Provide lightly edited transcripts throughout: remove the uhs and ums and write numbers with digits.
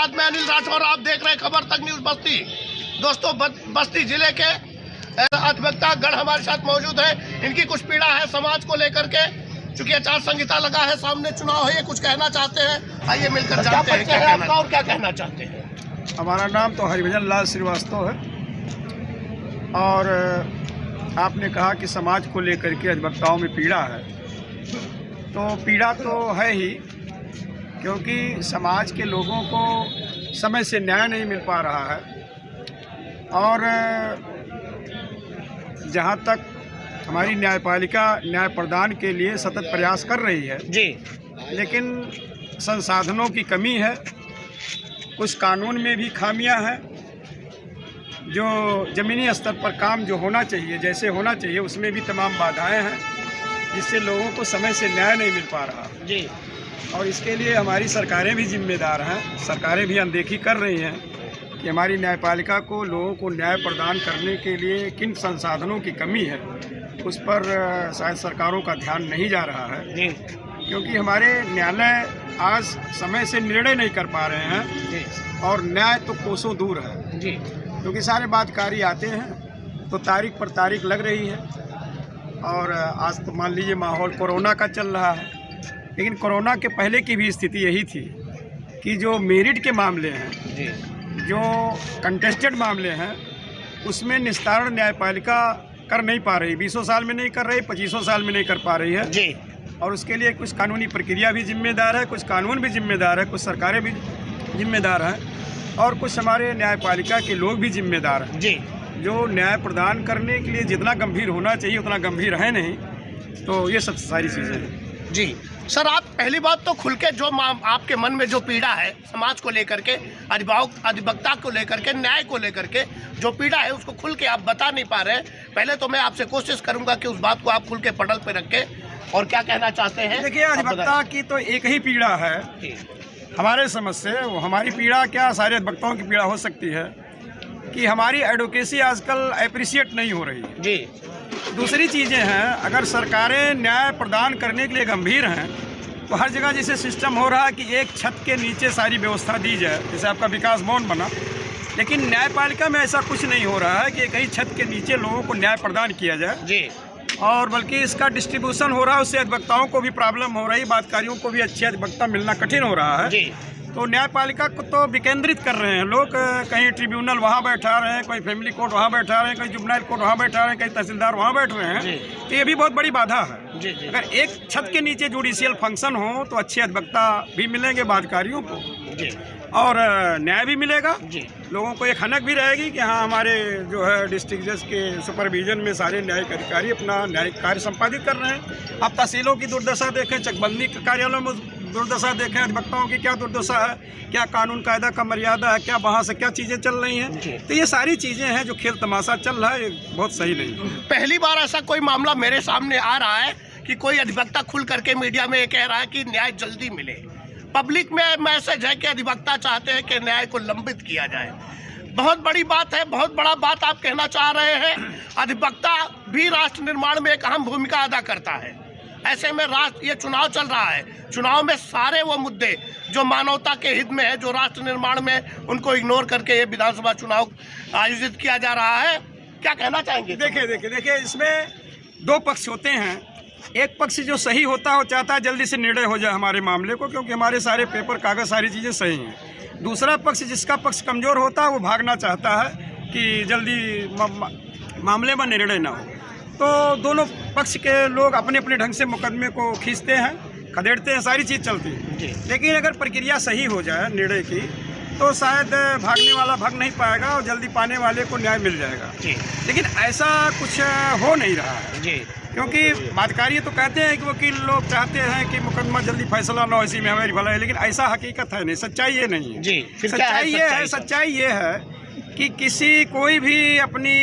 साथ मैं अनिल राठौर, आप देख रहे हैं खबर तक न्यूज बस्ती। दोस्तों, बस्ती जिले के अधिवक्ता गण हमारे साथ मौजूद है। इनकी कुछ पीड़ा है समाज को लेकर के, चूंकि आचार संहिता लगा है, सामने चुनाव है, ये कुछ कहना चाहते हैं। आइए मिलकर जानते हैं क्या कहना और क्या कहना चाहते हैं। हमारा नाम तो हरिभजन लाल श्रीवास्तव है और आपने कहा कि समाज को लेकर के अधिवक्ताओं में पीड़ा है, तो पीड़ा तो है ही, क्योंकि समाज के लोगों को समय से न्याय नहीं मिल पा रहा है। और जहाँ तक हमारी न्यायपालिका न्याय प्रदान के लिए सतत प्रयास कर रही है जी, लेकिन संसाधनों की कमी है, कुछ कानून में भी खामियां हैं, जो ज़मीनी स्तर पर काम जो होना चाहिए, जैसे होना चाहिए, उसमें भी तमाम बाधाएं हैं, जिससे लोगों को समय से न्याय नहीं मिल पा रहा जी। और इसके लिए हमारी सरकारें भी जिम्मेदार हैं। सरकारें भी अनदेखी कर रही हैं कि हमारी न्यायपालिका को लोगों को न्याय प्रदान करने के लिए किन संसाधनों की कमी है, उस पर शायद सरकारों का ध्यान नहीं जा रहा है जी। क्योंकि हमारे न्यायालय आज समय से निर्णय नहीं कर पा रहे हैं जी। और न्याय तो कोसों दूर है जी, क्योंकि सारे बातकारी आते हैं तो तारीख पर तारीख लग रही है। और आज तो मान लीजिए माहौल कोरोना का चल रहा है, लेकिन कोरोना के पहले की भी स्थिति यही थी कि जो मेरिट के मामले हैं जी, जो कंटेस्टेड मामले हैं, उसमें निस्तारण न्यायपालिका कर नहीं पा रही। 20 साल में नहीं कर रही, 25 साल में नहीं कर पा रही है जी। और उसके लिए कुछ कानूनी प्रक्रिया भी जिम्मेदार है, कुछ कानून भी जिम्मेदार है, कुछ सरकारें भी जिम्मेदार हैं और कुछ हमारे न्यायपालिका के लोग भी जिम्मेदार हैं जी, जो न्याय प्रदान करने के लिए जितना गंभीर होना चाहिए उतना गंभीर है नहीं। तो ये सब सारी चीज़ें हैं। जी सर, आप पहली बात तो खुल के जो आपके मन में जो पीड़ा है समाज को लेकर के, अधिवक्ता को लेकर के, न्याय को लेकर के जो पीड़ा है, उसको खुल के आप बता नहीं पा रहे हैं। पहले तो मैं आपसे कोशिश करूंगा कि उस बात को आप खुल के पटल पे रखें और क्या कहना चाहते हैं। देखिए, अधिवक्ता की तो एक ही पीड़ा है हमारे समझ से। वो हमारी पीड़ा क्या, सारे अधिवक्ताओं की पीड़ा हो सकती है कि हमारी एडवोकेसी आजकल अप्रिशिएट नहीं हो रही है जी। दूसरी चीज़ें हैं, अगर सरकारें न्याय प्रदान करने के लिए गंभीर हैं तो हर जगह जैसे सिस्टम हो रहा है कि एक छत के नीचे सारी व्यवस्था दी जाए, जैसे आपका विकास भवन बना, लेकिन न्यायपालिका में ऐसा कुछ नहीं हो रहा है कि कहीं छत के नीचे लोगों को न्याय प्रदान किया जाए जी। और बल्कि इसका डिस्ट्रीब्यूशन हो रहा है, उससे अधिवक्ताओं को भी प्रॉब्लम हो रही, बातकारियों को भी अच्छे अधिवक्ता मिलना कठिन हो रहा है जी। तो न्यायपालिका को तो विकेंद्रित कर रहे हैं लोग, कहीं ट्रिब्यूनल वहाँ बैठा रहे हैं, कोई फैमिली कोर्ट वहाँ बैठा रहे हैं, कहीं जुबनाइल कोर्ट वहाँ बैठा रहे हैं, कहीं तहसीलदार वहाँ बैठ रहे हैं। तो ये भी बहुत बड़ी बाधा है जी। अगर एक छत के नीचे जुडिशियल फंक्शन हो तो अच्छे अधिवक्ता भी मिलेंगे बातकारियों को जी, और न्याय भी मिलेगा जी। लोगों को एक हनक भी रहेगी कि हाँ, हमारे जो है डिस्ट्रिक्ट जज के सुपरविजन में सारे न्यायिक अधिकारी अपना न्यायिक कार्य संपादित कर रहे हैं। आप तहसीलों की दुर्दशा देखें, चकबंदी के कार्यालयों में दुर्दशा देखें, अधिवक्ताओं की क्या दुर्दशा है, क्या कानून कायदा का मर्यादा है, क्या वहाँ से क्या चीज़ें चल रही हैं। तो ये सारी चीज़ें हैं जो खेल तमाशा चल रहा है, ये बहुत सही नहीं। पहली बार ऐसा कोई मामला मेरे सामने आ रहा है कि कोई अधिवक्ता खुल करके मीडिया में कह रहा है कि न्याय जल्दी मिले। पब्लिक में मैसेज है कि अधिवक्ता चाहते हैं कि न्याय को लंबित किया जाए। बहुत बड़ी बात है, बहुत बड़ा बात आप कहना चाह रहे हैं। अधिवक्ता भी राष्ट्र निर्माण में एक अहम भूमिका अदा करता है। ऐसे में राष्ट्र, ये चुनाव चल रहा है, चुनाव में सारे वो मुद्दे जो मानवता के हित में है, जो राष्ट्र निर्माण में, उनको इग्नोर करके ये विधानसभा चुनाव आयोजित किया जा रहा है। क्या कहना चाहेंगे? देखिए इसमें दो पक्ष होते हैं। एक पक्ष जो सही होता है वो चाहता है जल्दी से निर्णय हो जाए हमारे मामले को, क्योंकि हमारे सारे पेपर कागज सारी चीज़ें सही हैं। दूसरा पक्ष, जिसका पक्ष कमज़ोर होता है, वो भागना चाहता है कि जल्दी मामले में निर्णय ना हो। तो दोनों पक्ष के लोग अपने अपने ढंग से मुकदमे को खींचते हैं, खदेड़ते हैं, सारी चीज़ चलती है। लेकिन अगर प्रक्रिया सही हो जाए निर्णय की तो शायद भागने वाला भाग नहीं पाएगा और जल्दी पाने वाले को न्याय मिल जाएगा जी। लेकिन ऐसा कुछ हो नहीं रहा है जी, क्योंकि बातकारी तो कहते हैं कि वकील लोग चाहते हैं कि मुकदमा जल्दी फैसला ना हो, इसी में हमारी भलाई, लेकिन ऐसा हकीकत है नहीं, सच्चाई ये नहीं है जी। सच्चाई ये है कि कोई भी अपनी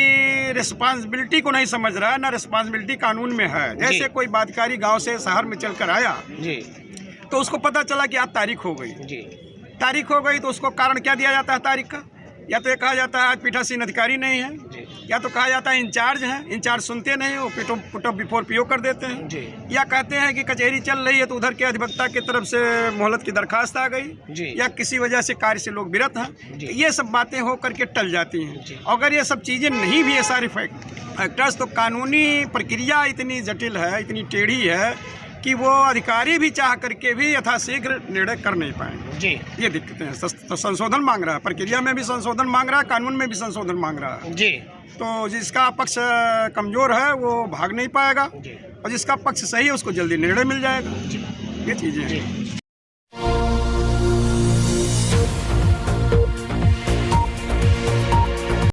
रिस्पांसिबिलिटी को नहीं समझ रहा है, ना रिस्पांसिबिलिटी कानून में है। जैसे कोई बातकारी गांव से शहर में चलकर आया जी, तो उसको पता चला कि आज तारीख हो गई जी। तारीख हो गई तो उसको कारण क्या दिया जाता है तारीख का? या तो ये कहा जाता है आज पीठासीन अधिकारी नहीं है, या तो कहा जाता है इंचार्ज हैं, इंचार्ज सुनते नहीं, वो पुट ऑफ बिफोर पीओ कर देते हैं जी। या कहते हैं कि कचहरी चल रही है तो उधर के अधिवक्ता की तरफ से मोहलत की दरखास्त आ जी। गई या किसी वजह से कार्य से लोग विरत हैं, ये सब बातें हो करके टल जाती हैं। अगर ये सब चीज़ें नहीं भी है सारी फैक्टर्स, तो कानूनी प्रक्रिया इतनी जटिल है, इतनी टेढ़ी है कि वो अधिकारी भी चाह करके भी यथाशीघ्र निर्णय कर नहीं पाएंगे। जी। ये दिक्कतें हैं। तो संशोधन मांग रहा है, प्रक्रिया में भी संशोधन मांग रहा है, कानून में भी संशोधन मांग रहा है। जी। तो जिसका पक्ष कमज़ोर है वो भाग नहीं पाएगा जी। और जिसका पक्ष सही है उसको जल्दी निर्णय मिल जाएगा। ये चीज़ें हैं।